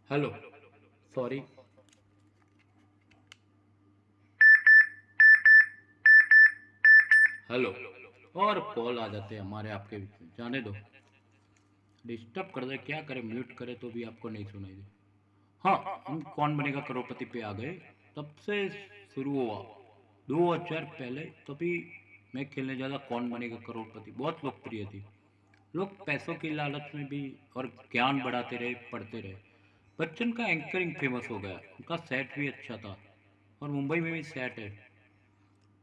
Hello. Sorry. Hello. और call आ जाते हैं हमारे आपके बीच में, जाने दो। डिस्टर्ब कर दे, क्या करें, म्यूट करे तो भी आपको नहीं सुनाई दे। हाँ, हम कौन बनेगा करोड़पति पे आ गए। तब से शुरू हुआ 2000 पहले, तभी मैं खेलने जा रहा कौन बनेगा करोड़पति। बहुत लोकप्रिय थी। लोग पैसों की लालच में भी और ज्ञान बढ़ाते रहे, पढ़ते रहे। बच्चन का एंकरिंग फेमस हो गया, उनका सेट भी अच्छा था। और मुंबई में भी सेट है।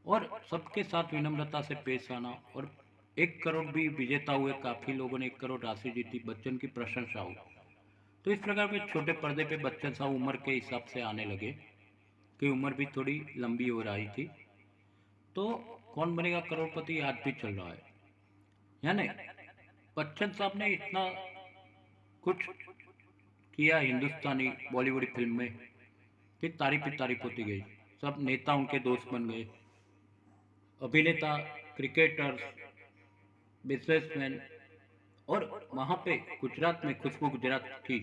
और सबके साथ विनम्रता से पेश आना। और 1 करोड़ भी विजेता हुए, काफ़ी लोगों ने 1 करोड़ राशि जीती, बच्चन की प्रशंसा हुई। तो इस प्रकार पे छोटे पर्दे पे बच्चन साहब उम्र के हिसाब से आने लगे, कि उम्र भी थोड़ी लंबी हो रही थी। तो कौन बनेगा करोड़पति आज भी चल रहा है। यानी बच्चन साहब ने इतना कुछ किया हिंदुस्तानी बॉलीवुड फिल्म में, कि तारीफ ही तारीफ होती गई। सब नेता उनके दोस्त बन गए। अभिनेता, क्रिकेटर्स, बिजनेसमैन। और वहाँ पे गुजरात में खुशबू गुजरात की,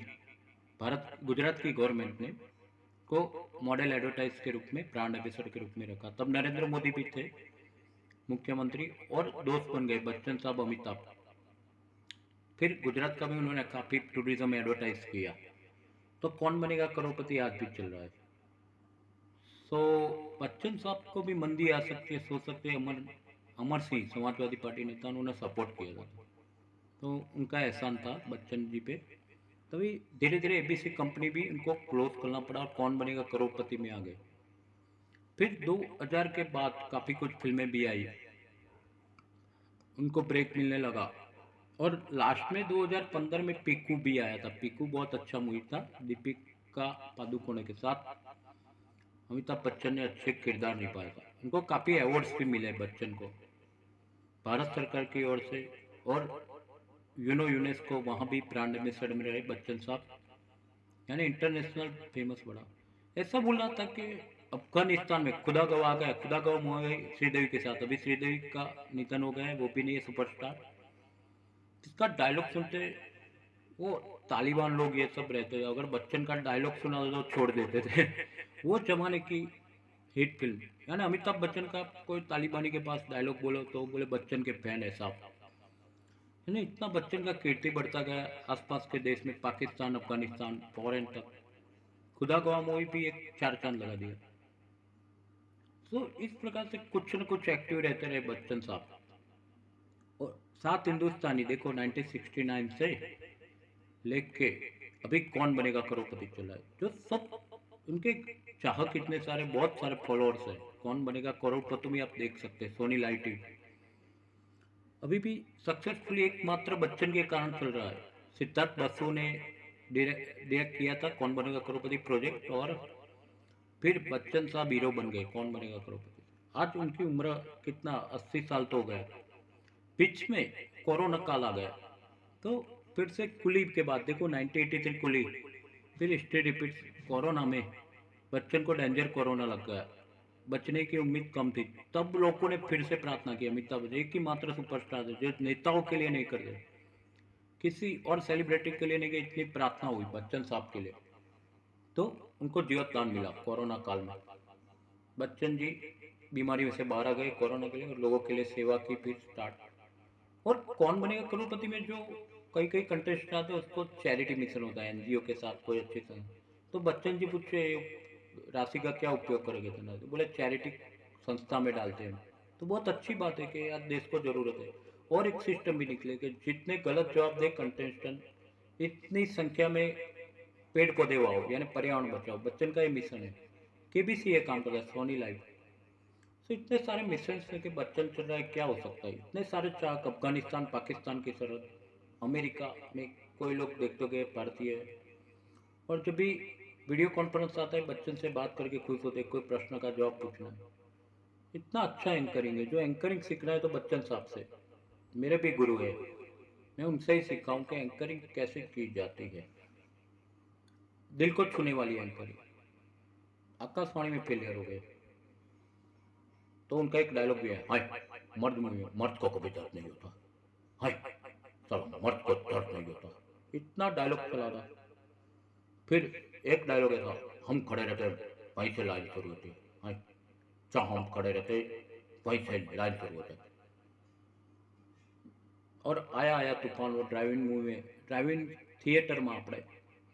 भारत गुजरात की गवर्नमेंट ने को मॉडल एडवर्टाइज के रूप में, ब्रांड एम्बेसडर के रूप में रखा। तब नरेंद्र मोदी भी थे मुख्यमंत्री, और दोस्त बन गए बच्चन साहब, अमिताभ। फिर गुजरात का भी उन्होंने काफ़ी टूरिज्म एडवर्टाइज किया। तो कौन बनेगा करोड़पति आज भी चल रहा है। सो बच्चन साहब को भी मंदी आ सकती है, सोच सकते हैं। अमर अमर सिंह समाजवादी पार्टी नेता, उन्होंने सपोर्ट किया था। तो उनका एहसान था बच्चन जी पे। तभी धीरे धीरे एबीसी कंपनी भी उनको क्लोज करना पड़ा, और कौन बनेगा करोड़पति में आ गए। फिर 2000 के बाद काफ़ी कुछ फिल्में भी आई, उनको ब्रेक मिलने लगा। और लास्ट में 2015 में पीकू भी आया था। पीकू बहुत अच्छा मूवी था, दीपिका पादुकोणे के साथ। अमिताभ बच्चन ने अच्छे किरदार निभाया था। उनको काफ़ी अवार्ड्स भी मिले बच्चन को, भारत सरकार की ओर से। और यूनेस्को वहाँ भी ब्रांड एम्बेसडर में रहे बच्चन साहब। यानी इंटरनेशनल फेमस बड़ा। ऐसा बोल रहा था कि अफगानिस्तान में खुदा गवाह गया, खुदा गवाह हो गई श्रीदेवी के साथ। अभी श्रीदेवी का निधन हो गया है, वो भी नहीं है सुपरस्टार। इसका डायलॉग सुनते, वो तालिबान लोग ये सब रहते थे, अगर बच्चन का डायलॉग सुना तो छोड़ देते थे। वो जमाने की हिट फिल्म। यानी अमिताभ बच्चन का कोई तालिबानी के पास डायलॉग बोलो तो बोले बच्चन के फैन है साहब। यानी इतना बच्चन का कीर्ति बढ़ता गया आसपास के देश में, पाकिस्तान, अफगानिस्तान, फॉरेन तक। खुदा गवाह मूवी भी एक 4 चांद लगा दिया। तो इस प्रकार से कुछ न कुछ एक्टिव रहते रहे बच्चन साहब। और सात हिंदुस्तानी देखो 1969 से लेके अभी कौन बनेगा करोड़पति चला है, जो सब उनके चाहक इतने सारे, बहुत सारे फॉलोअर्स है। कौन बनेगा करोड़पति में आप देख सकते हैं, सोनी लाइव टीवी अभी भी सक्सेसफुली एकमात्र बच्चन के कारण चल रहा है। सिद्धार्थ बसु ने डायरेक्ट किया था कौन बनेगा करोड़पति प्रोजेक्ट, और फिर बच्चन साहब हीरो बन गए कौन बनेगा करोड़पति। आज उनकी उम्र कितना, 80 साल तो हो गया। बीच में कोरोना काल आ गया। तो फिर से कुली के बाद देखो 1983 कुली, फिर स्टे रिपीट। कोरोना में बच्चन को डेंजर कोरोना लग गया, बचने की उम्मीद कम थी। तब लोगों ने फिर से प्रार्थना की, अमिताभ बच्चन एक ही मात्र सुपरस्टार थे जो नेताओं के लिए नहीं करते, किसी और सेलिब्रिटी के लिए नहीं, कि इतनी प्रार्थना हुई बच्चन साहब के लिए। तो उनको जीवत दान मिला कोरोना काल में। बच्चन जी बीमारी में से बाहर आ गए कोरोना के लिए, और लोगों के लिए सेवा की फिर स्टार्ट। और कौन बनेगा करोड़पति में जो कई कई कंटेस्ट आते हैं, उसको चैरिटी मिशन होता है एनजीओ के साथ कोई अच्छी तरह। तो बच्चन जी पूछे राशि का क्या उपयोग करोगे तना, तो बोले चैरिटी संस्था में डालते हैं। तो बहुत अच्छी बात है कि यार देश को ज़रूरत है। और एक सिस्टम भी निकले कि जितने गलत जवाब दे कंटेस्टेंट, इतनी संख्या में पेड़ पौधे उगाओ, यानी पर्यावरण बचाओ। बच्चन का ये मिशन है। केबीसी ये काम कर रहा है, सोनी लाइव। तो इतने सारे मिशन लेके बच्चन चल रहा है, क्या हो सकता है। इतने सारे चाक, अफगानिस्तान पाकिस्तान की सरहद, अमेरिका में कोई लोग देखते गए भारतीय है। और जब भी वीडियो कॉन्फ्रेंस आता है, बच्चन से बात करके खुश होते हैं, कोई प्रश्न का जवाब पूछना है। इतना अच्छा एंकरिंग है। जो एंकरिंग सीख रहा है तो बच्चन साहब से, मेरे भी गुरु है, मैं उनसे ही सीखा हूँ कि एंकरिंग कैसे की जाती है। दिल को छूने वाली एंकरिंग। आकाशवाणी में फेलियर हो गए, तो उनका एक डायलॉग भी है, हाय मर्द में मर्द को कभी दर्द नहीं होता, हाय साला मर्द को दर्द नहीं होता। इतना डायलॉग चला था। फिर एक डायलॉग ऐसा, हम खड़े रहते वहीं से लाइन शुरू होती है, हाँ, जहाँ हम खड़े रहते वहीं से लाइन शुरू होती है। और आया आया तूफान, वो ड्राइविंग मूवी में, ड्राइविंग थिएटर में આપણે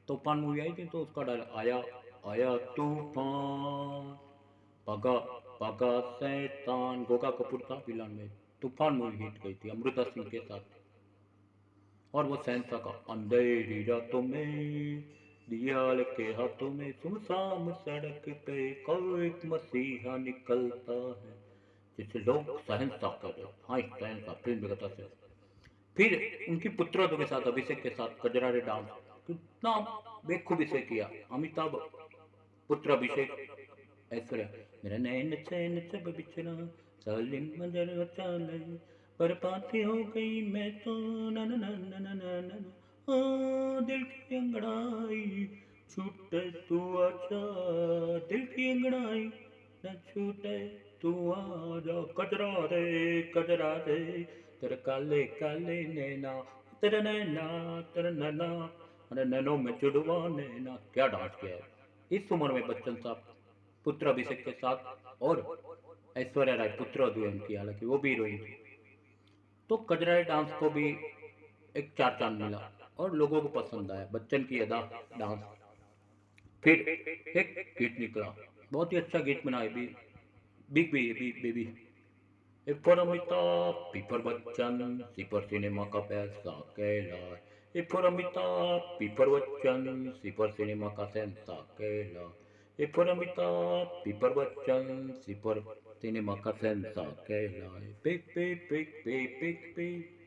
तूफान मूवी आई थी, तो उसका डायलॉग आया आया तूफान, भगा भगा शैतान, गोगा कपूर था विलन में। तूफान मूवी हिट गई थी अमृता सिंह के साथ। और वो शहंशाह का, अंधेरी रातों में दियाल के हाथों में सुनसान सड़क पे कोई एक मसीहा निकलता है, जिसे लोग शहंशाह कहते हैं। हाँ, शहंशाह फिल्म देखता से। फिर उनकी पुत्रवधू के साथ, अभिषेक के साथ कजरारे डांस कितना बेखूबी से किया। अमिताभ पुत्र अभिषेक, ऐश्वर्या, मेरा नैन चैन सब बिछड़ा, सालिम मंजर चाले, बर्बादी हो गई मैं तो, ना ना ना ना ना ना ना ना। दिल की अंगड़ाई छूटे तू आजा, दिल की अंगड़ाई न छूटे तू आजा, कजरा रे तेरे काले काले नैना, तेरे नैना तेरे नैना, अरे नैनों में जुड़वा नैना। क्या डांस किया है इस उम्र में बच्चन साहब, पुत्र अभिषेक के साथ। और ऐश्वर्या राय पुत्र वधू है उनकी, हालांकि वो भी हीरोइन थी। तो कजरारे डांस को भी एक चार चांद मिला और लोगों को पसंद आया बच्चन की अदा डांस। फिर एक गीत निकला, बहुत ही अच्छा गीत बना है भी, big B baby, A for Amitabh, P for Bachchan, C for cinema का पैसा कहला, A for Amitabh, P for Bachchan, C for cinema का सेंसा कहला, A for Amitabh, P for Bachchan, C for cinema का सेंसा कहला, पिक पिक पिक पिक पिक पिक।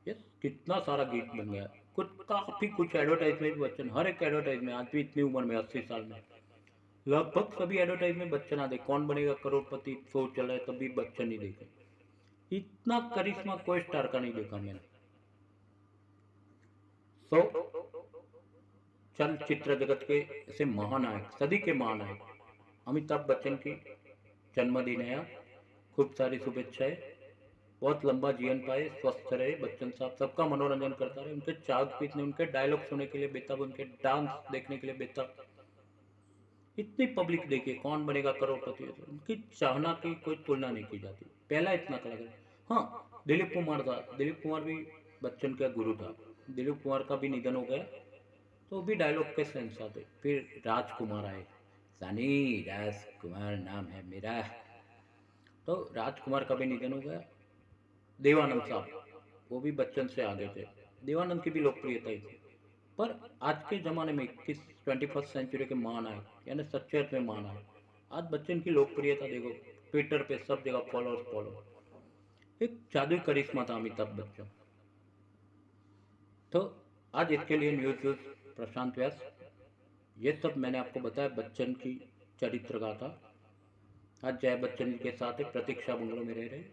ये कितना सारा गीत बन गया। कुछ काफी कुछ एडवर्टाइजमेंट बच्चन, हर एक एडवर्टाइजमेंट आज भी इतनी उम्र में 80 साल में लगभग सभी एडवर्टाइज में बच्चन आ, दे कौन बनेगा करोड़पति शो चल रहा है तभी बच्चन ही देखे। इतना करिश्मा कोई स्टार का नहीं देखा मैंने। सो चलचित्र जगत के ऐसे महानायक, सदी के महानायक, अमिताभ बच्चन की जन्मदिन है, खूब सारी शुभेच्छाएं। बहुत लंबा जीवन पाए, स्वस्थ रहे बच्चन साहब, सबका मनोरंजन करता रहे। उनके चाक पीटने, उनके डायलॉग सुनने के लिए बेताब, उनके डांस देखने के लिए बेताब। इतनी पब्लिक देखिए कौन बनेगा करोड़पति, उनकी चाहना की कोई तुलना नहीं की जाती। पहला इतना कलाकार, हाँ दिलीप कुमार था, दिलीप कुमार भी बच्चन का गुरु था। दिलीप कुमार का भी निधन हो गया, तो भी डायलॉग के शहंशाह थे। फिर राजकुमार आए, सनी राजकुमार नाम है मेरा, तो राजकुमार का भी निधन हो गया। देवानंद साहब, वो भी बच्चन से आगे थे, देवानंद की भी लोकप्रियता ही थी। पर आज के ज़माने में किस 21st सेंचुरी के महानायक, यानी सच्चे अर्थ में महानायक, आज बच्चन की लोकप्रियता देखो, ट्विटर पे सब जगह फॉलोअर्स फॉलो। एक जादुई करिश्मा था अमिताभ बच्चन। तो आज इसके लिए न्यूज़ प्रशांत व्यास। ये सब मैंने आपको बताया बच्चन की चरित्र गाथा। आज जया बच्चन के साथ एक प्रतीक्षा बंगलों में रह रहे,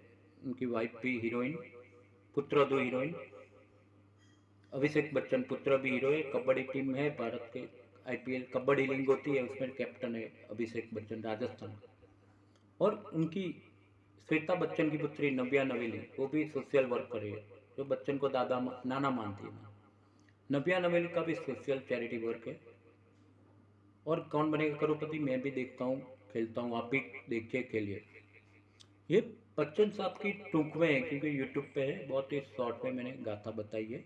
उनकी वाइफ भी हीरोइन, पुत्र दो हीरोइन। अभिषेक बच्चन पुत्र भी हीरो है, कबड्डी टीम है भारत के, आईपीएल कबड्डी लीग होती है उसमें कैप्टन है अभिषेक बच्चन राजस्थान। और उनकी श्वेता बच्चन की पुत्री नव्या नवेली, वो भी सोशल वर्क कर रही है, जो बच्चन को दादा नाना मानती है। नव्या नवेली का भी सोशल चैरिटी वर्क है। और कौन बनेगा करोड़पति मैं भी देखता हूँ, खेलता हूँ, आप भी देखिए खेलिए। ये बच्चन साहब की टूकमें है क्योंकि यूट्यूब पे है, बहुत ही शॉर्ट में मैंने गाथा बताई है।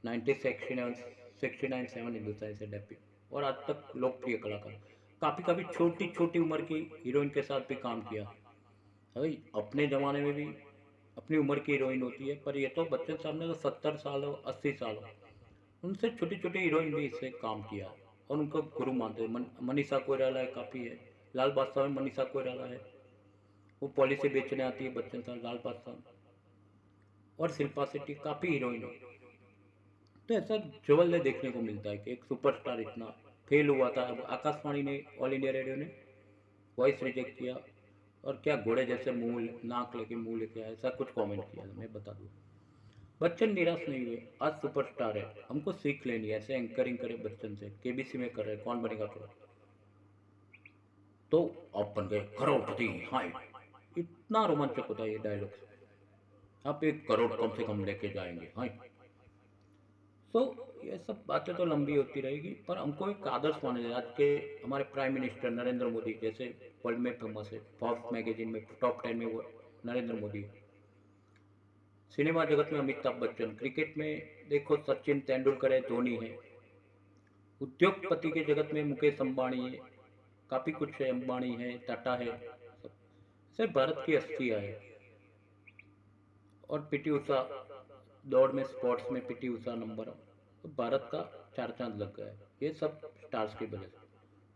1969 हिंदुस्तानी से डेब्यू, और आज तक लोकप्रिय कलाकार। काफ़ी काफ़ी छोटी छोटी उम्र की हीरोइन के साथ भी काम किया। भाई अपने ज़माने में भी अपनी उम्र की हीरोइन होती है, पर ये तो बच्चन साहब ने तो 70 साल हो 80 साल हो, उनसे छोटी छोटी हीरोइन भी इससे काम किया। और उनको गुरु मानते हैं। मनीषा कोइराला है, काफ़ी है। लाल बादशाह में मनीषा कोइराला है, वो पॉलिसी बेचने आती है बच्चन साहब, लाल बादशाह। और शिल्पा शेट्टी काफ़ी हीरोइन है। तो ऐसा जवल्ले देखने को मिलता है कि एक सुपरस्टार इतना फेल हुआ था। अब आकाशवाणी ने, ऑल इंडिया रेडियो ने वॉइस रिजेक्ट किया, और क्या घोड़े जैसे मुंह, नाक लेके मुंह लेके आया, ऐसा कुछ कमेंट किया था, मैं बता दूँ। बच्चन निराश नहीं हुए, आज सुपरस्टार है, हमको सीख लेनी है, ऐसे एंकरिंग करे बच्चन से, केबीसी में कर रहे कौन बनेगा करो, तो आप बन गए करोड़पति। हाँ, इतना रोमांचक होता है ये डायलॉग, आप 1 करोड़ कम से कम लेके जाएंगे। हाँ, तो ये सब बातें तो लंबी होती रहेगी, पर हमको एक आदर्श माना जाए। आज के हमारे प्राइम मिनिस्टर नरेंद्र मोदी जैसे वर्ल्ड में फेमस है, फोर्ब्स मैगजीन में टॉप 10 में वो नरेंद्र मोदी है। सिनेमा जगत में अमिताभ बच्चन, क्रिकेट में देखो सचिन तेंदुलकर है, धोनी है। उद्योगपति के जगत में मुकेश अंबानी है, काफ़ी कुछ है, अंबानी है, टाटा है, सब सिर्फ भारत की हस्तियाँ है। और पीटी उषा, दौड़ में स्पोर्ट्स में पीटी उषा नंबर, तो भारत का चार चांद लग गया है ये सब स्टार्स की वजह से।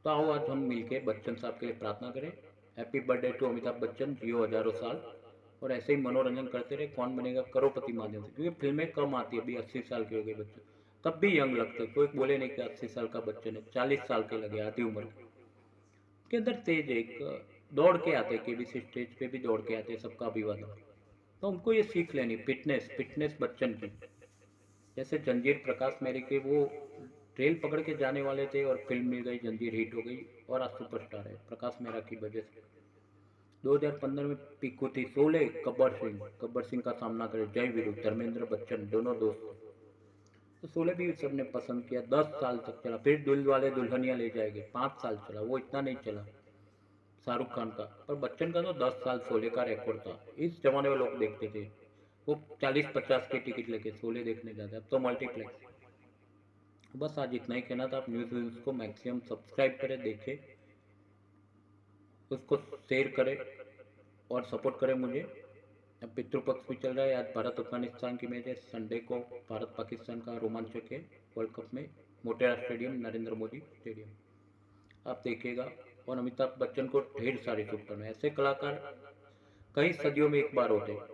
तो आओ आज हम मिलके बच्चन साहब के लिए प्रार्थना करें। Happy birthday to Amitabh Bachchan, जियो हजारों साल, और ऐसे ही मनोरंजन करते रहे। कौन बनेगा करोड़पति माध्यम से, क्योंकि फिल्में कम आती है, अभी 80 साल के हो गए बच्चे, तब भी यंग लगते, कोई बोले नहीं कि 80 साल का बच्चन है, 40 साल के लगे आधी उम्र के अंदर तेज है, एक दौड़ के आते, केबीसी स्टेज पे भी दौड़ के आते, सबका अभिवादन। तो हमको ये सीख लेनी, फिटनेस फिटनेस बच्चन की। जैसे जंजीर प्रकाश मेरी के वो ट्रेल पकड़ के जाने वाले थे और फिल्म मिल गई, जंजीर हिट हो गई और आज सुपरस्टार है प्रकाश मेहरा की वजह से। 2015 में पीकू थी, 16 गब्बर सिंह का सामना करे, जय वीरू, धर्मेंद्र बच्चन दोनों दोस्त थे। तो 16 भी सबने पसंद किया, 10 साल तक चला। फिर दिल वाले दुल्हनिया ले जाएंगे, 5 साल चला, वो इतना नहीं चला शाहरुख खान का, पर बच्चन का तो 10 साल 16 का रिकॉर्ड था। इस जमाने में लोग देखते थे, वो 40-50 की टिकट लेके 16 देखने जाते, अब तो मल्टीप्लेक्स। बस आज इतना ही कहना था। आप न्यूज़ व्यूज़ को मैक्सिमम सब्सक्राइब करें, देखें, उसको शेयर करें और सपोर्ट करें मुझे। अब पितृपक्ष भी चल रहा है, आज भारत अफगानिस्तान की मैच है, संडे को भारत पाकिस्तान का रोमांचक है वर्ल्ड कप में, मोटेरा स्टेडियम, नरेंद्र मोदी स्टेडियम, आप देखिएगा। और अमिताभ बच्चन को ढेर सारी शुभकामनाएं। ऐसे कलाकार कई सदियों में एक बार होते हैं,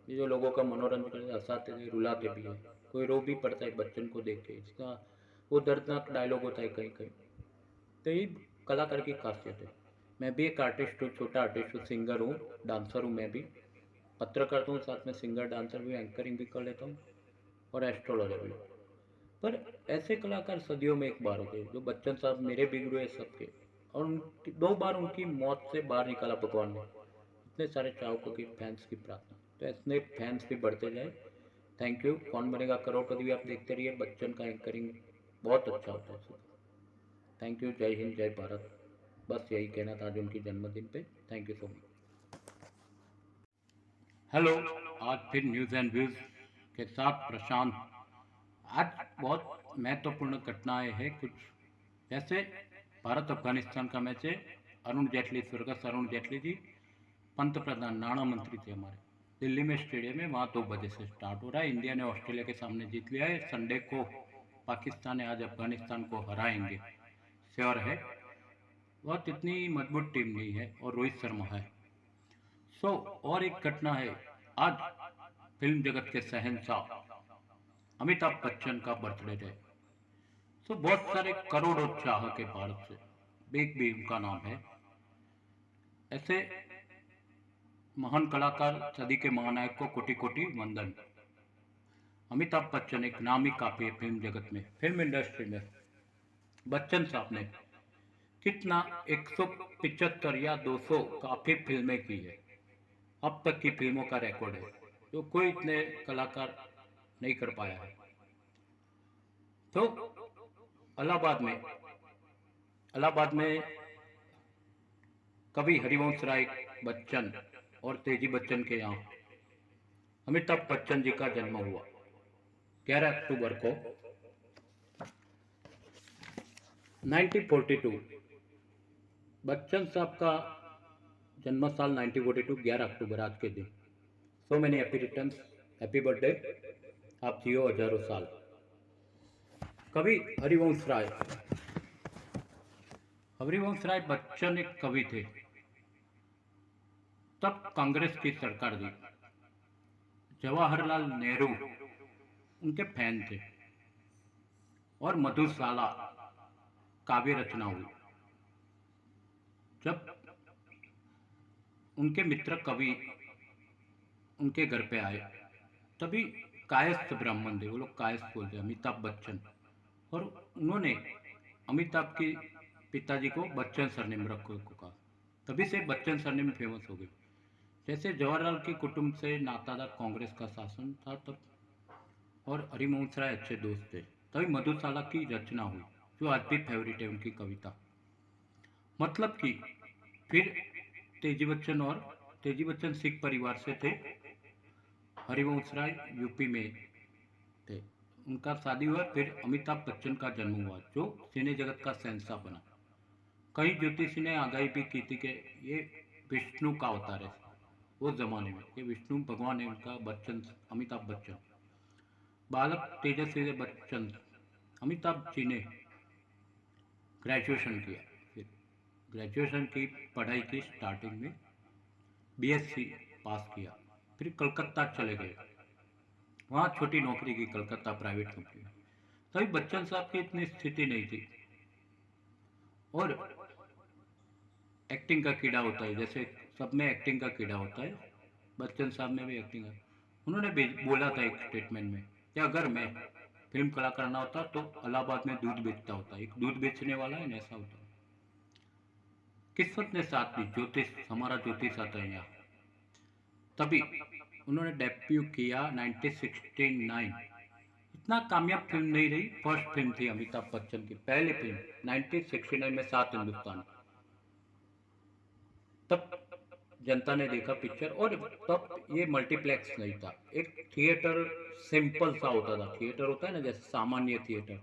ये जो लोगों का मनोरंजन करते, हंसाते थे, रुलाते भी है, कोई रो भी पड़ता है बच्चन को देख के, इसका वो दर्दनाक डायलॉग होता है कहीं कहीं। तो ये कलाकार की खासियत है। मैं भी एक आर्टिस्ट हूँ, छोटा आर्टिस्ट हूँ, सिंगर हूँ, डांसर हूँ, मैं भी पत्रकार हूँ, साथ में सिंगर डांसर भी, एंकरिंग भी कर लेता हूँ और एस्ट्रोलॉजर भी। पर ऐसे कलाकार सदियों में एक बार होते हैं, जो बच्चन साहब मेरे भी गुरु है सबके, और उनकी 2 बार उनकी मौत से बाहर निकाला भगवान ने। इतने सारे चाहकों की, फैंस की प्रार्थना, तो ऐसे फैंस भी बढ़ते जाए। Thank you. कौन बनेगा करोड़पति भी आप देखते रहिए, बच्चन का एंकरिंग बहुत अच्छा होता है। थैंक यू, जय हिंद, जय भारत। बस यही कहना था आज उनकी जन्मदिन पे। Thank you so much. Hello, आज फिर न्यूज़ एंड व्यूज़ के साथ प्रशांत। आज बहुत महत्वपूर्ण घटनाएं हैं कुछ, जैसे भारत अफगानिस्तान का मैच है। अरुण जेटली, स्वर्गस्थ अरुण जेटली जी पंत प्रधान, नाणा मंत्री थे हमारे, दिल्ली में स्टेडियम है, वहाँ 2 बजे से स्टार्ट हो रहा है। इंडिया ने ऑस्ट्रेलिया के सामने जीत लिया है। संडे को पाकिस्तान ने आज अफगानिस्तान को हराएंगे, श्योर है। बहुत इतनी मजबूत टीम नहीं है और रोहित शर्मा है। और एक घटना है, आज फिल्म जगत के शहंशाह अमिताभ बच्चन का बर्थडे है। बहुत सारे करोड़ों चाहक है भारत से, बिग बी उनका नाम है। ऐसे महान कलाकार, सदी के महानायक को कोटि कोटि वंदन। अमिताभ बच्चन एक नामी काफी है फिल्म जगत में, फिल्म इंडस्ट्री में। बच्चन साहब ने कितना 175 या 200 काफी फिल्में की है, अब तक की फिल्मों का रिकॉर्ड है, जो कोई इतने कलाकार नहीं कर पाया है। तो इलाहाबाद में कवि हरिवंश राय बच्चन और तेजी बच्चन के यहाँ अमिताभ बच्चन जी का जन्म हुआ 11 अक्टूबर को 1942। बच्चन साहब का जन्म साल 1942, 11 अक्टूबर, आज के दिन। So many happy returns, happy birthday, आप जियो हजारों साल। कवि हरिवंश राय बच्चन एक कवि थे। तब कांग्रेस की सरकार थी, जवाहरलाल नेहरू उनके फैन थे, और मधुशाला काव्य रचना हुई। जब उनके मित्र कवि उनके घर पे आए, तभी कायस्थ ब्राह्मण थे, वो लोग कायस्थ बोलते, अमिताभ बच्चन, और उन्होंने अमिताभ के पिताजी को बच्चन सरनेम रखो को कहा, तभी से बच्चन सरनेम फेमस हो गई। जैसे जवाहरलाल के कुटुंब से नाता था, कांग्रेस का शासन था तब, और हरिवंश राय अच्छे दोस्त थे। तभी मधुशाला की रचना हुई, जो आज भी फेवरेट है उनकी कविता। मतलब कि फिर तेजी बच्चन सिख परिवार से थे, हरिवंश राय यूपी में थे। उनका शादी हुआ, फिर अमिताभ बच्चन का जन्म हुआ, जो सिने जगत का शहंशाह बना। कई ज्योतिषी ने आगाही भी की थी कि ये विष्णु का अवतार है। उस जमाने में ये विष्णु भगवान है उनका। बच्चन, अमिताभ बच्चन, बालक तेजस्वी बच्चन। अमिताभ जी ने ग्रेजुएशन किया, फिर ग्रेजुएशन की पढ़ाई की स्टार्टिंग में बीएससी पास किया, फिर कलकत्ता चले गए। वहाँ छोटी नौकरी की, कलकत्ता प्राइवेट कंपनी में। तभी बच्चन साहब की इतनी स्थिति नहीं थी। और एक्टिंग का कीड़ा होता है, जैसे सब में एक्टिंग का कीड़ा होता है, बच्चन साहब में भी एक्टिंग है। उन्होंने बोला था एक स्टेटमेंट में कि अगर मैं फिल्म कलाकार ना होता तो इलाहाबाद में दूध बेचता होता। एक दूध बेचने वाला है, ऐसा होता है। किस्मत ने साथ दी, ज्योतिष, हमारा ज्योतिष आता है यहाँ। तभी उन्होंने डेब्यू किया 1969। इतना कामयाब फिल्म नहीं रही, फर्स्ट फिल्म थी अमिताभ बच्चन की, पहली फिल्म 1969 में, सात हिंदुस्तान। तब जनता ने देखा पिक्चर, और तब ये मल्टीप्लेक्स नहीं था, एक थिएटर सिंपल सा होता था। थिएटर होता है ना, जैसे सामान्य थिएटर,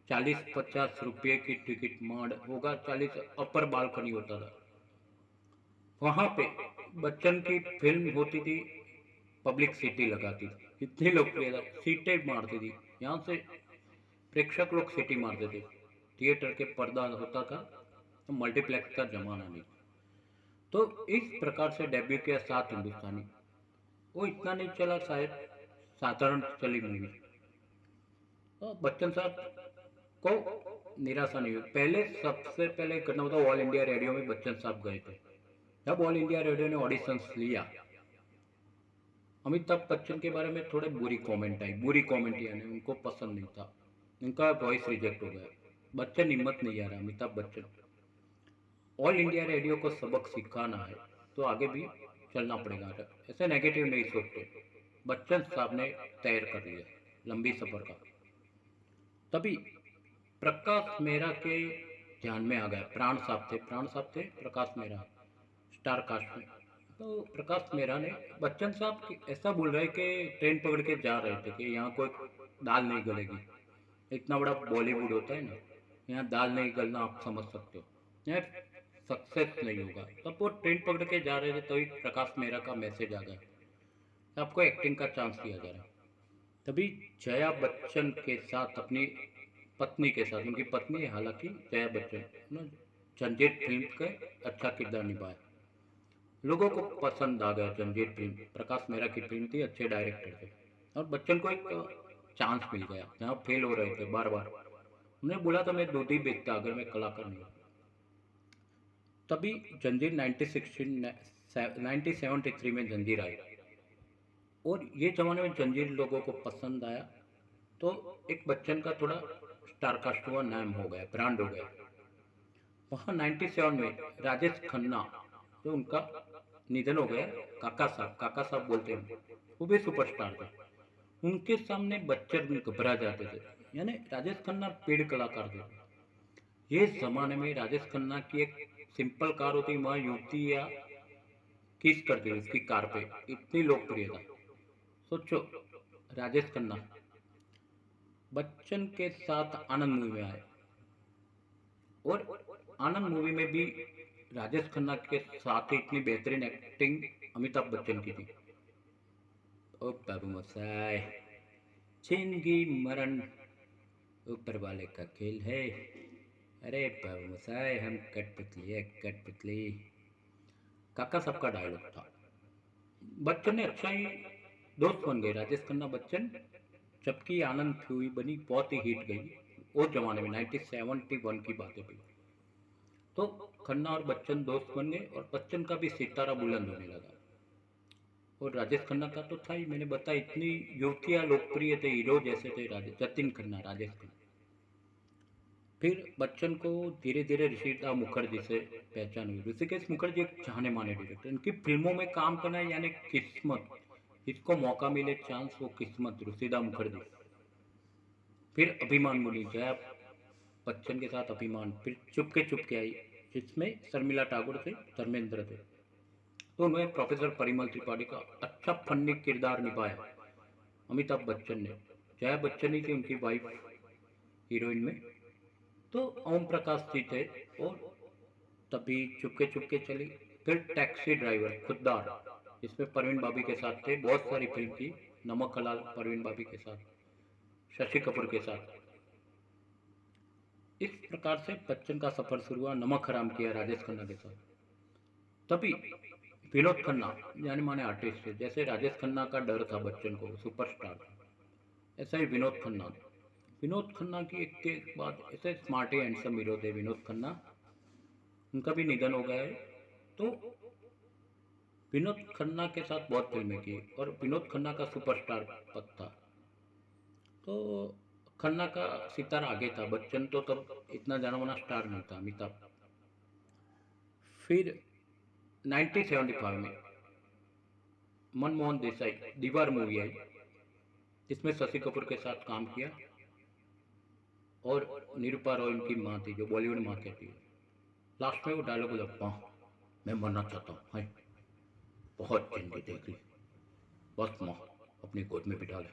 40-50 रुपये की टिकट मांड होगा, 40 अपर बालकनी होता था। वहां पे बच्चन की फिल्म होती थी, पब्लिक सीटी लगाती थी, इतनी लोकप्रिय था, सीटें मारती थी। यहाँ से प्रेक्षक लोग सीटी मारते थे। थिएटर के पर्दा होता था, तो मल्टीप्लेक्स का जमाना नहीं। तो इस प्रकार से डेब्यू किया सात हिंदुस्तानी। वो इतना नहीं चला शायद, साधारण चली मूवी। तो बच्चन साहब को निराशा नहीं हुई। पहले, सबसे पहले करना होता, ऑल इंडिया रेडियो में बच्चन साहब गए थे। जब ऑल इंडिया रेडियो ने ऑडिशंस लिया, अमिताभ बच्चन के बारे में थोड़े बुरी कमेंट आई, बुरी कमेंट यानी उनको पसंद नहीं था, उनका वॉइस रिजेक्ट हो गया। बच्चन हिम्मत नहीं आ रहा, Amitabh Bachchan, all India radio को सबक सिखाना है तो आगे भी चलना पड़ेगा, ऐसे नेगेटिव नहीं सोचते। बच्चन साहब ने तैयार कर लिया लंबी सफर का। तभी प्रकाश मेहरा के ध्यान में आ गया। प्राण साहब थे, प्रकाश मेहरा स्टार कास्ट में। तो प्रकाश मेहरा ने, बच्चन साहब ऐसा बोल रहे कि ट्रेन पकड़ के जा रहे थे कि यहाँ कोई दाल नहीं गलेगी। इतना बड़ा बॉलीवुड होता है ना, यहाँ दाल नहीं गलना आप समझ सकते हो, यहाँ सक्सेस नहीं होगा। तब वो ट्रेन पकड़ के जा रहे थे, तभी प्रकाश मेहरा का मैसेज आ गया, आपको एक्टिंग का चांस दिया जा रहा है। तभी जया बच्चन के साथ, अपनी पत्नी के साथ, उनकी पत्नी है हालांकि जया बच्चन, उन्होंने जंजीर फिल्म का अच्छा किरदार निभाया। लोगों को पसंद आ गया जंजीर फिल्म, प्रकाश मेहरा की फिल्म थी, अच्छे डायरेक्टर थे। और बच्चन को एक चांस मिल गया, जहाँ फेल हो रहे थे बार बार। उन्हें बोला था मैं दूध ही बेचता अगर मैं कलाकार नहीं होता। तभी जंजीर 1973 में जंजीर आई, और ये जमाने में जंजीर लोगों को पसंद आया, तो एक बच्चन का थोड़ा स्टार कास्ट हुआ, नाम हो गया, ब्रांड हो गया। वहाँ 97 में राजेश खन्ना, जो उनका निधन हो गया, काका साहब बोलते हैं, वो भी सुपरस्टार थे। उनके सामने बच्चन घबरा जाते थे, यानी राजेश खन्ना पेड़ कलाकार थे। ये जमाने में राजेश खन्ना की एक सिंपल कार होती, वहाँ युवती या किस करती थी उसकी कार पे, इतनी लोकप्रिय था। सोचो, राजेश खन्ना बच्चन के साथ आनंद मूवी में आए, और आनंद मूवी में भी राजेश खन्ना के साथ ही इतनी बेहतरीन एक्टिंग अमिताभ बच्चन की थी। ओ बाबू मसाई, जिंदगी मरण ऊपर वाले का खेल है। अरे बाबू मसाई, हम कठपुतली है, कठपुतली। काका साहब का डायलॉग था। बच्चन ने अच्छा ही दोस्त बन गए, राजेश खन्ना बच्चन। जबकि आनंद मूवी बनी, बहुत ही हिट गई उस जमाने में, 1971 की बातें भी। तो खन्ना और बच्चन दोस्त बन गए, और बच्चन का भी सितारा बुलंद होने लगा। और राजेश खन्ना का तो था ही, मैंने बताया, इतनी युवतियाँ लोकप्रिय थे, हीरो जैसे थे जतिन खन्ना, राजेश खन्ना। फिर बच्चन को धीरे धीरे ऋषिता मुखर्जी से पहचान हुई। ऋषिकेश मुखर्जी एक जाने माने डायरेक्टर, इनकी फिल्मों में काम करना यानी किस्मत, इसको मौका मिले चांस वो किस्मत रुशिदा मुखर्जी, फिर अभिमान मुनि जया बच्चन के साथ अभिमान, फिर चुपके आई जिसमें शर्मिला ठाकुर थे, धर्मेंद्र थे। तो उन्होंने प्रोफेसर परिमल त्रिपाठी का अच्छा फनी किरदार निभाया अमिताभ बच्चन ने। जया बच्चन ही थी उनकी वाइफ हीरोइन में। तो ओम प्रकाश जी थे और तभी चुपके चली। फिर टैक्सी ड्राइवर खुददार, जिसमें परवीन बाबी के साथ थे, बहुत सारी फिल्म की, नमक हलाल परवीन बाबी के साथ, शशि कपूर के साथ। इस प्रकार से बच्चन का सफर शुरू हुआ। नमक हराम किया राजेश खन्ना के साथ। तभी विनोद खन्ना जाने माने आर्टिस्ट थे। जैसे राजेश खन्ना का डर था बच्चन को, सुपरस्टार, ऐसा ही विनोद खन्ना की एक के बाद ऐसे स्मार्ट हैंडसम हीरो थे विनोद खन्ना, उनका भी निधन हो गया है। तो विनोद खन्ना के साथ बहुत फिल्में की और विनोद खन्ना का सुपरस्टार पद था। तो खन्ना का सितारा आगे था, बच्चन तो तब इतना जाना माना स्टार नहीं था, अमिताभ। फिर 1975 में मनमोहन देसाई दीवार मूवी आई, जिसमें शशि कपूर के साथ काम किया और निरूपा रॉय उनकी माँ थी, जो बॉलीवुड माँ कहती है। लास्ट में वो डायलॉग बोला, मैं मरना चाहता हूँ, हाय बहुत जिंदगी देख ली, बस माँ अपनी गोद में बिठा ले,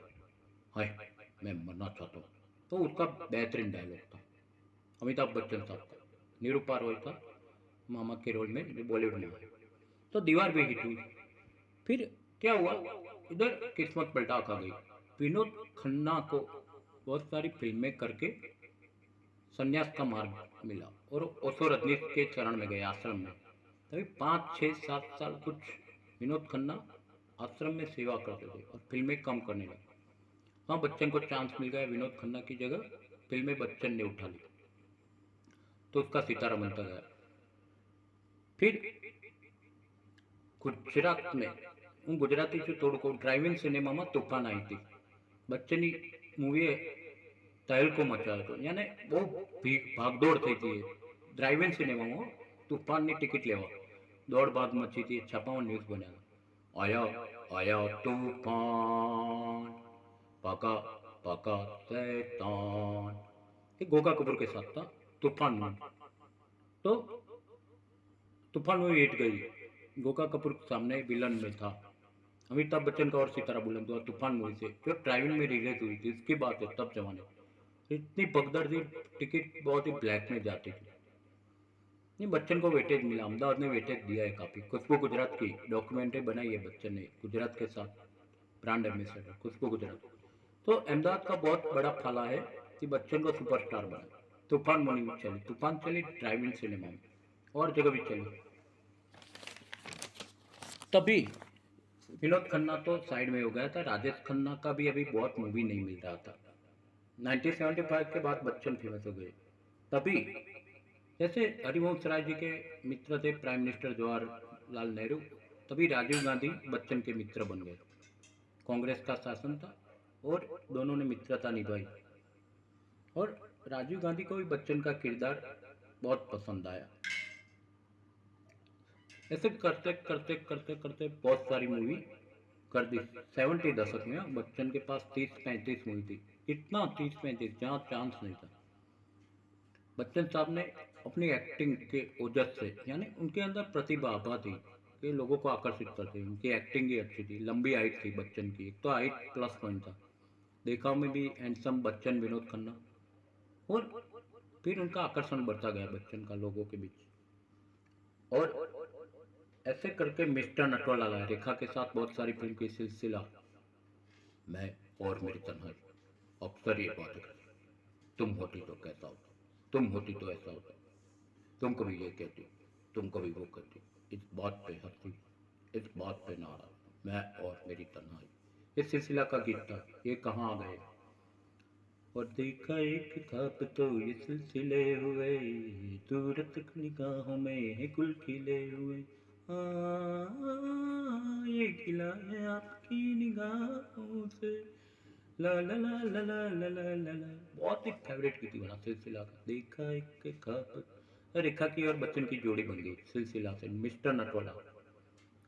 हाय मैं मरना चाहता हूँ। तो उसका बेहतरीन डायलॉग था। अमिताभ बच्चन साहब था, निरूपा रॉय था मामा के रोल में, जो बॉलीवुड में है। तो दीवार भी हिट हुई। फिर क्या हुआ, इधर किस्मत पलटा खा गई। विनोद खन्ना को बहुत सारी फिल्में करके संन्यास का मार्ग मिला और ओशो रजनीश के चरण में गए, आश्रम में। तभी 5 6 7 साल कुछ विनोद खन्ना आश्रम में सेवा करते थे और फिल्में कम करने लगे। हाँ, बच्चन को चांस मिल गया, विनोद खन्ना की जगह फिल्में बच्चन ने उठा ली, तो उसका सितारा बनता गया। फिर गुजरात में गुजराती जो तोड़को ड्राइविंग सिनेमा में तूफान आई थी, बच्चन मूवी तहल को मचाया तो, यानी वो भागदौड़ थी थी ड्राइविंग सिनेमा में तूफान ने टिकट लेवा, दौड़ भाग मची थी, छापामा न्यूज बना, आया आया तूफान पका पका शैतान, ये गोगा कपूर के साथ था तूफान में। तो तूफान मूवी हिट गई, गोगा कपूर सामने विलन में था। अमिताभ बच्चन का और सितारा बुलंद हुआ तूफान मूवी से, जो ड्राइविंग में रिलीज हुई थी, इसकी बात है तब जमाने। इतनी भगदड़ थी, टिकट बहुत ही ब्लैक में जाती थी। नहीं, बच्चन को वेटेज मिला, अहमदाबाद ने वेटेज दिया है काफ़ी। खुशबू गुजरात की डॉक्यूमेंट्री बनाई है बच्चन ने, गुजरात के साथ ब्रांड एम्बेसडर खुशबू गुजरात। तो अहमदाबाद का बहुत बड़ा फाला है कि बच्चन को सुपरस्टार बना। तूफान मूवी चली, तूफान चली ड्राइविंग सिनेमा में, और जगह भी चली। तभी विनोद खन्ना तो साइड में हो गया था, राजेश खन्ना का भी अभी बहुत मूवी नहीं मिल रहा था। 1975 के बाद बच्चन फेमस हो गए। तभी जैसे हरिवंश राय जी के मित्र थे प्राइम मिनिस्टर जवाहरलाल नेहरू, तभी राजीव गांधी बच्चन के मित्र बन गए। कांग्रेस का शासन था और दोनों ने मित्रता निभाई, और राजीव गांधी को भी बच्चन का किरदार बहुत पसंद आया। ऐसे करते करते करते करते बहुत सारी मूवी कर दी। 70 दशक में बच्चन के पास 30 35 मूवी थी। कितना 30 35, जहाँ चांस नहीं था। बच्चन साहब ने अपनी एक्टिंग के ओजस से, यानी उनके अंदर प्रतिभा थी कि लोगों को आकर्षित करते। उनकी एक्टिंग ही अच्छी थी, लंबी हाइट थी बच्चन की, एक तो हाइट प्लस पॉइंट था। देखा में भी हैंडसम बच्चन विनोद खन्ना, और फिर उनका आकर्षण बढ़ता गया बच्चन का लोगों के बीच। और ऐसे करके मिस्टर नटवरलाल आया, रेखा के साथ बहुत सारी फिल्म की सिलसिला, मैं और मेरी तन्हाई, अक्सर ये बात है, तुम होती तो कैसा होता, तुम होती तो ऐसा होता, तुम कभी ये कहती, तुम कभी वो कहती, इस बात पे हंसी, इस बात पे नाराज, मैं और मेरी तन्हाई, इस सिलसिला का गीत था। ये कहाँ आ गए, और देखा एक खाप तो ये सिलसिले हुए, दूर तक निगाहों में है गुल खिले हुए, ये खिला है आपकी निगाहों से, ला ला ला ला ला ला ला ला ला। बहुत ही फेवरेट गीत बना सिलसिला का। देखा एक खाप, रेखा की और बच्चन की जोड़ी बन गई सिलसिला से, मिस्टर नटवाला।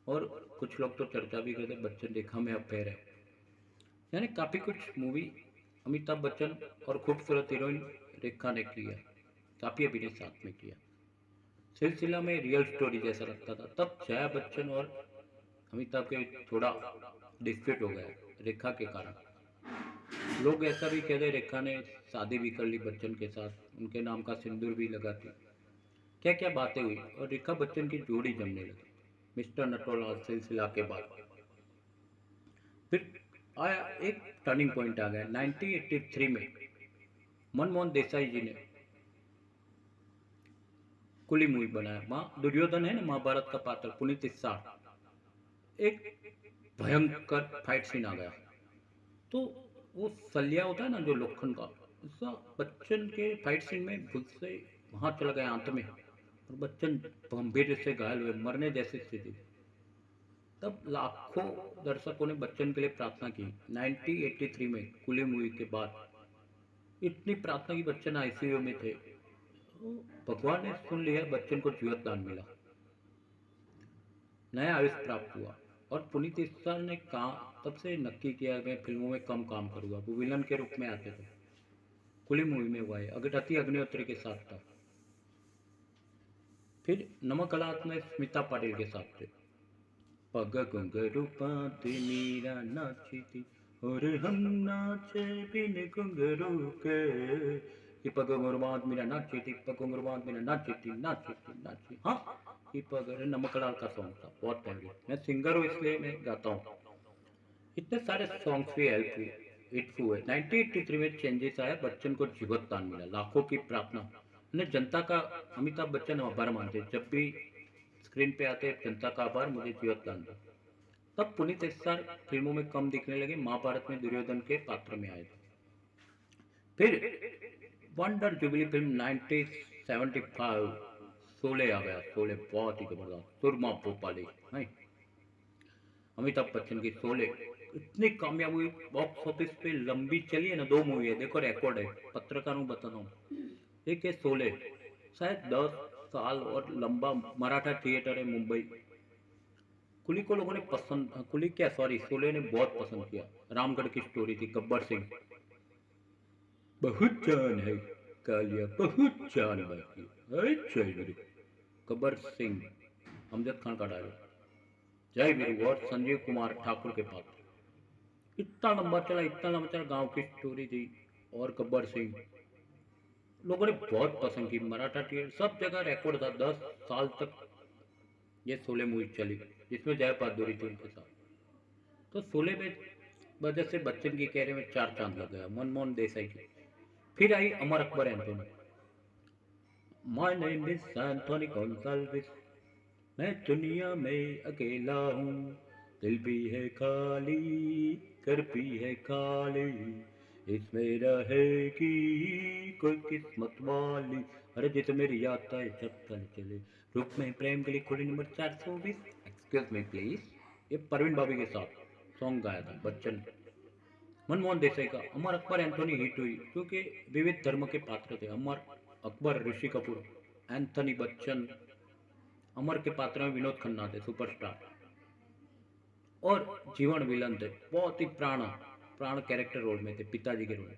और कुछ लोग तो चर्चा भी करते बच्चन रेखा में अफेयर है। यानी काफ़ी कुछ मूवी अमिताभ बच्चन और खूबसूरत हीरोइन रेखा ने किया, काफ़ी अभिनय साथ में किया। सिलसिला में रियल स्टोरी जैसा लगता था। तब जया बच्चन और अमिताभ के थोड़ा डिस्प्यूट हो गया रेखा के कारण। लोग ऐसा भी कहते रेखा ने शादी भी कर ली बच्चन के साथ, उनके नाम का सिंदूर भी लगाती। क्या क्या बातें हुई और रेखा बच्चन की जोड़ी जमने लगी मिस्टर नटवरलाल सिलसिला के बाद। फिर आया एक टर्निंग पॉइंट आ गया 1983 में। मनमोहन देसाई जी ने कुली मूवी बनाया। माँ दुर्योधन है ना, महाभारत का पात्र पुनीत इस्सार, एक भयंकर फाइट सीन आ गया। तो वो सलिया होता है ना जो लोखंड का, उसका बच्चन के फाइट सीन में भूल से वहां चला गया आंत में, और बच्चन गंभीर से घायल हुए, मरने जैसी स्थिति। तब लाखों दर्शकों ने बच्चन के लिए प्रार्थना की 1983 में कुली मूवी के बाद। इतनी प्रार्थना की बच्चन आईसीयू में थे, तो भगवान ने सुन लिया, बच्चन को जीवत दान मिला, नया आयुष प्राप्त हुआ। और पुनीत इस्सार ने कहा तब से नक्की किया मैं फिल्मों में कम काम करूंगा। वो विलन के रूप में आते थे, कुली मूवी में हुआ है, अति अग्निहोत्री के साथ था। फिर नमक हलात में स्मिता पाटिल के साथ थे। पग घुंघरू बांधे मीरा नाची थी और हम नाचे बिन घुंघरू के। कि पग घुंघरू बांध मीरा नाची थी, पग घुंघरू बांध मीरा नाची थी, नाची थी, नाची। हाँ, कि पग नमक हलाल का सॉन्ग था, बहुत फेवरेट। मैं सिंगर हूँ इसलिए मैं गाता हूँ। इतने सारे सॉन्ग्स भी हेल्प हुए, हिट हुए। 1983 में चेंजेस आया, बच्चन को जीवत दान मिला, लाखों की प्रार्थना ने जनता का। अमिताभ बच्चन आभार मानते, जब भी स्क्रीन पे आते जनता का आभार, मुझे जीवत दान दो। तब पुनीत इस्सार फिल्मों में कम दिखने लगे, महाभारत में दुर्योधन के पात्र में आए थे। फिर वंडर जुबली फिल्म 1975 शोले आ गया। शोले बहुत ही जबरदस्त, सुरमा भोपाली है। अमिताभ बच्चन की शोले इतनी कामयाब हुई, बॉक्स ऑफिस पे लंबी चली है ना। 2 मूवी है, देखो रिकॉर्ड है, पत्रकार हूँ बताता हूँ। एक है शोले, शायद 10 साल और लंबा मराठा थिएटर है मुंबई। कुली को लोगों ने पसंद, कुली क्या सॉरी शोले ने बहुत पसंद किया। रामगढ़ की स्टोरी थी, गब्बर सिंह, बहुत जान है कालिया, बहुत जान बाकी है जय गुरु। गब्बर सिंह अमजद खान का डायलॉग, जय गुरु, और संजीव कुमार ठाकुर के पात्र। इतना लंबा चला, इतना लंबा चला, गांव की स्टोरी थी। और गब्बर सिंह लोगों ने बहुत पसंद की, मराठा थिएटर सब जगह रिकॉर्ड था। 10 साल तक ये शोले मूवी चली, जिसमें जय बहादुरी थी उनके साथ। तो शोले में वजह से बच्चन की कैरियर में 4 चांद लग गया, मनमोहन देसाई की। फिर आई Amar Akbar Anthony. My name is Anthony Gonsalves, मैं दुनिया में अकेला हूँ, दिल भी है खाली, घर भी है खाली, इसमें रहेगी कोई किस्मत वाली। अरे जिसे मेरी याद आए जब तक चले, रूप में प्रेम के लिए खुली नंबर 420, एक्सक्यूज मी प्लीज। ये परवीन बाबी के साथ सॉन्ग गाया था बच्चन। मनमोहन देसाई का अमर अकबर एंथोनी हिट हुई क्योंकि विविध धर्म के पात्र थे। अमर अकबर ऋषि कपूर, एंथोनी बच्चन। अमर के पात्र में विनोद खन्ना थे, सुपरस्टार, और जीवन विलन थे, बहुत ही प्राण प्राण कैरेक्टर रोल में थे, पिताजी के रोल में।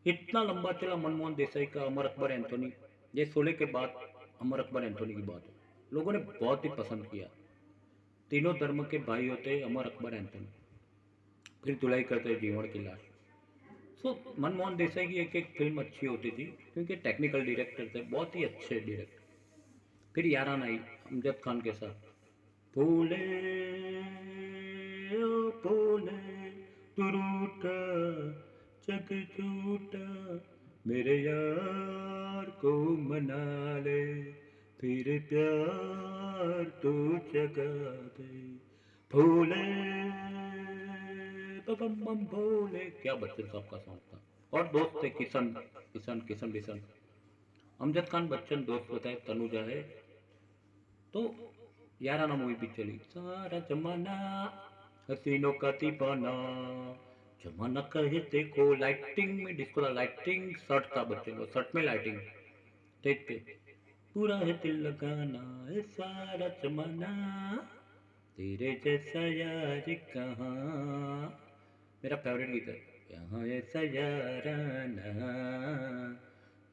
इतना लंबा चला मनमोहन देसाई का अमर अकबर एंथोनी। ये शोले के बाद अमर अकबर एंथोनी की बात है, लोगों ने बहुत ही पसंद किया। तीनों धर्म के भाई होते अमर अकबर एंथोनी। फिर धुलाई करते जीवन की लाश। सो मनमोहन देसाई की एक एक फिल्म अच्छी होती थी क्योंकि टेक्निकल डायरेक्टर थे, बहुत ही अच्छे डायरेक्टर। फिर यारान आई अमजद खान के साथ। फूले ओ फूले तू रूठा जग झूठा, मेरे यार को मना ले, फिर प्यार तू जगा दे। फूले बम बम भोले, क्या बच्चन साहब का सॉन्ग था। और दोस्त थे किशन किशन किशन बिशन। अमजद खान बच्चन दोस्त बताए, तनुजा है। तो याराना मूवी भी चली। सारा जमाना हसीनों का दीवाना, जमाना कहे देखो, लाइटिंग में डिस्को था, लाइटिंग शर्ट था बच्चों को, शर्ट में लाइटिंग स्टेज पे। पूरा है दिल लगाना है सारा जमाना, तेरे जैसा यार कहाँ, मेरा फेवरेट गीत है। यहाँ ऐसा याराना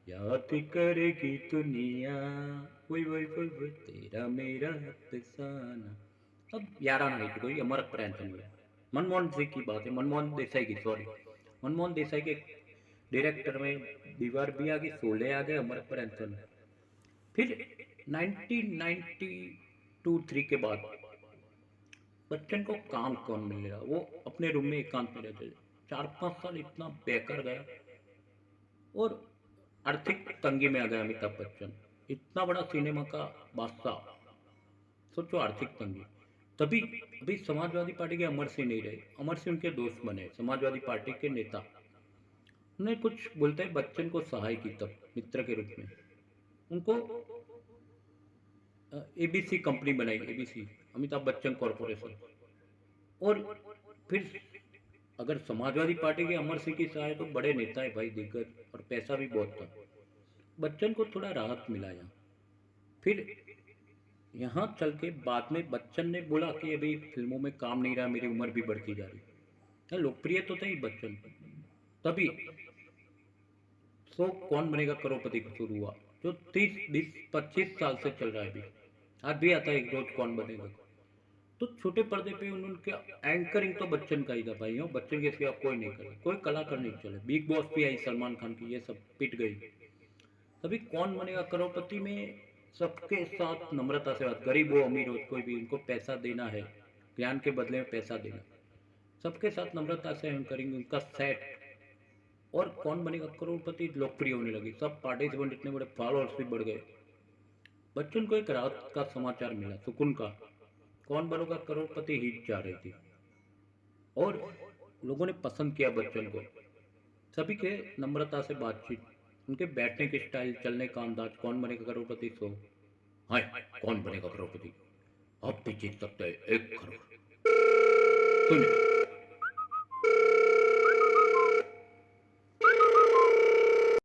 याद करेगी दुनिया, वही तेरा मेरा अफसाना। अब याराना हिट कोई अमर प्रेमचंद हुआ। मनमोहन सिंह की बात है, मनमोहन देसाई की, सॉरी, मनमोहन देसाई के डायरेक्टर में दीवार भी आ गई, शोले आ गए, अमर प्रेमचंद। फिर 1992-3 के बाद बच्चन को काम कौन मिल रहा, वो अपने रूम में एकांत में रहते थे। 4-5 साल इतना बेकार गया, और आर्थिक तंगी में आ गया अमिताभ बच्चन, इतना बड़ा सिनेमा का बादशाह, सोचो आर्थिक तंगी। तभी अभी समाजवादी पार्टी के अमर सिंह नहीं रहे, अमर सिंह उनके दोस्त बने, समाजवादी पार्टी के नेता। उन्हें कुछ बोलते हैं, बच्चन को सहाय की तब मित्र के रूप में, उनको एबीसी कंपनी बनाई, एबीसी, अमिताभ बच्चन कॉरपोरेशन। और फिर अगर समाजवादी पार्टी के अमर सिंह की सहाय, तो बड़े नेता है भाई, दिग्गज, और पैसा भी बहुत था। बच्चन को थोड़ा राहत मिला यहाँ। फिर यहाँ चल के बाद में बच्चन ने बोला कि अभी फिल्मों में काम नहीं रहा, मेरी उम्र भी बढ़ती जा रही है, लोकप्रिय तो थे ही बच्चन। तभी शो कौन बनेगा करोड़पति का शुरू हुआ, जो 30-20-25 साल से चल रहा है अभी, आज भी आता है एक रोज कौन बनेगा। तो छोटे पर्दे पे उनके एंकरिंग तो बच्चन का ही था भाई, हो बच्चन के सिवा कोई नहीं करे, कोई कलाकार नहीं चले। बिग बॉस भी आई सलमान खान की, ये सब पिट गई। तभी कौन बनेगा करोड़पति में सबके साथ नम्रता से बात, गरीब हो अमीर हो कोई भी, इनको पैसा देना है, ज्ञान के बदले में पैसा देना, सबके साथ नम्रता से एंकरिंग, उनका सेट। और कौन बनेगा करोड़पति लोकप्रिय होने लगी, सब पार्टिसिपेंट इतने बड़े, फॉलोअर्स भी बढ़ गए। बच्चन को एक राहत का समाचार मिला, सुकून का, कौन बनेगा करोड़पति हिट जा रही थी, और लोगों ने पसंद किया बच्चन को। सभी के नम्रता से बातचीत, उनके बैठने के स्टाइल, चलने का अंदाज, कौन बनेगा करोड़पति शो, हाय कौन बनेगा करोड़पति, आप भी जीत सकते हैं 1 करोड़। सुनिए।